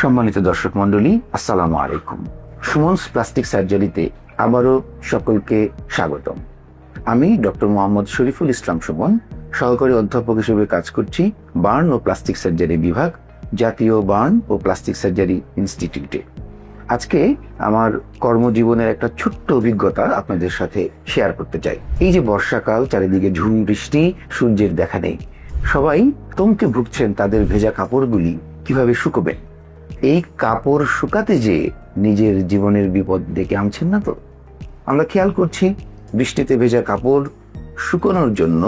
সম্মানিত দর্শক মন্ডলী, আসসালামু আলাইকুম। সুমনস প্লাস্টিক সার্জারিতে আবারও সকলকে স্বাগতম। আমি ডক্টর মোহাম্মদ শরীফুল ইসলাম সুমন, সহকারী অধ্যাপক হিসেবে কাজ করছি বার্ন ও প্লাস্টিক সার্জারি বিভাগ, জাতীয় বার্ন ও প্লাস্টিক সার্জারি ইনস্টিটিউটে। আজকে আমার কর্মজীবনের একটা ছোট্ট অভিজ্ঞতা আপনাদের সাথে শেয়ার করতে চাই। এই যে বর্ষাকাল, চারিদিকে ঝুম বৃষ্টি, সূর্যের দেখা নেই, সবাই আতঙ্কে ভুগছেন তাদের ভেজা কাপড়গুলি কিভাবে শুকোবেন। এই কাপড় শুকাতে যে নিজের জীবনের বিপদ ডেকে আনছেন না তো? আমরা খেয়াল করছি বৃষ্টিতে ভেজা কাপড় শুকানোর জন্য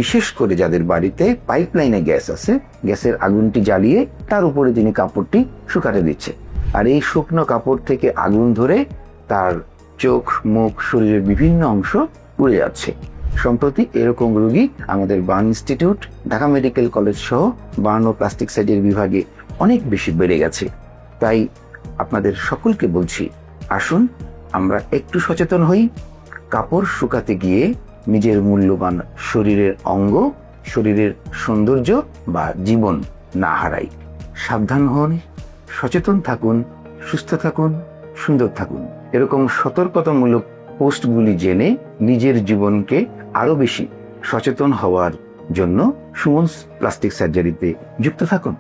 বিশেষ করে যাদের বাড়িতে পাইপলাইনে গ্যাস আছে, গ্যাসের আগুনটি জ্বালিয়ে তার উপরে তিনি কাপড়টি শুকাতে দিচ্ছে, আর এই শুকনো কাপড় থেকে আগুন ধরে তার চোখ, মুখ, শরীরের বিভিন্ন অংশ পুড়ে যাচ্ছে। সম্প্রতি এরকম রোগী আমাদের burn institute, Dhaka medical college সহ বার্ন ও প্লাস্টিক সার্জারি বিভাগে অনেক বেশি বেড়ে গেছে। তাই আপনাদের সকলকে বলছি, আসুন আমরা একটু সচেতন হই, কাপড় শুকাতে গিয়ে নিজের মূল্যবান শরীরের অঙ্গ, শরীরের সৌন্দর্য বা জীবন না হারাই। সাবধান হন, সচেতন থাকুন, সুস্থ থাকুন, সুন্দর থাকুন। এরকম সতর্কতামূলক পোস্টগুলি জেনে নিজের জীবনকে আরো বেশি সচেতন হওয়ার জন্য সুমনস প্লাস্টিক সার্জারিতে যুক্ত থাকুন।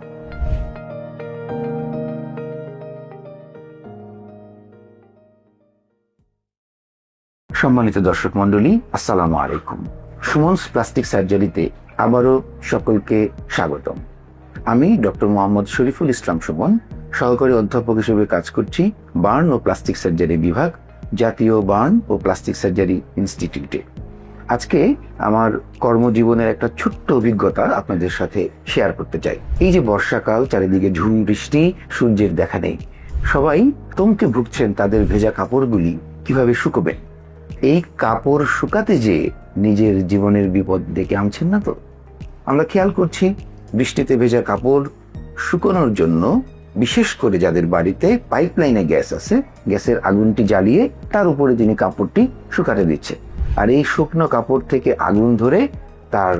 সম্মানিত দর্শক মন্ডলী, আসসালামু আলাইকুম। সুমনস প্লাস্টিক সার্জারিতে আবারও সকলকে স্বাগতম। আমি ডক্টর মোহাম্মদ শরীফুল ইসলাম সুমন, সহকারী অধ্যাপক হিসেবে কাজ করছি বার্ন ও প্লাস্টিক সার্জারি বিভাগ, জাতীয় বার্ন ও প্লাস্টিক সার্জারি ইনস্টিটিউটে। আজকে আমার কর্মজীবনের একটা ছোট্ট অভিজ্ঞতা আপনাদের সাথে শেয়ার করতে চাই। এই যে বর্ষাকাল, চারিদিকে ঝুম বৃষ্টি, সূর্যের দেখা নেই, সবাই আতঙ্কে ভুগছেন তাদের ভেজা কাপড়গুলি কিভাবে শুকোবেন। এই কাপড় শুকাতে যে নিজের জীবনের বিপদ ডেকে আনছেন না তো? আমরা খেয়াল করছি বৃষ্টিতে ভেজা কাপড় শুকানোর জন্য বিশেষ করে যাদের বাড়িতে পাইপলাইনে গ্যাস আছে, গ্যাসের আগুনটি জ্বালিয়ে তার উপরে তিনি কাপড়টি শুকাতে দিচ্ছে, আর এই শুকনো কাপড় থেকে আগুন ধরে তার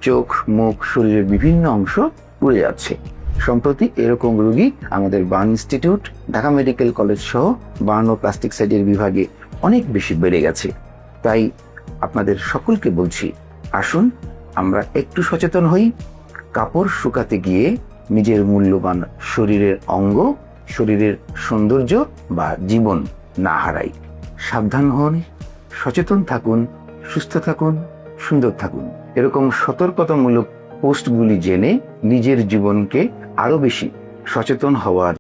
চোখ, মুখ, শরীরের বিভিন্ন অংশ পুড়ে যাচ্ছে। সম্প্রতি এরকম রোগী আমাদের burn institute, Dhaka medical college সহ বার্ন ও প্লাস্টিক সার্জারি বিভাগে অনেক বেশি বেড়ে গেছে। তাই আপনাদের সকলকে বলছি, আসুন আমরা একটু সচেতন হই, কাপড় শুকাতে গিয়ে নিজের মূল্যবান শরীরের অঙ্গ, শরীরের সৌন্দর্য বা জীবন না হারাই। সাবধান হন, সচেতন থাকুন, সুস্থ থাকুন, সুন্দর থাকুন। এরকম সতর্কতামূলক পোস্টগুলি জেনে নিজের জীবনকে আরো বেশি সচেতন হওয়ার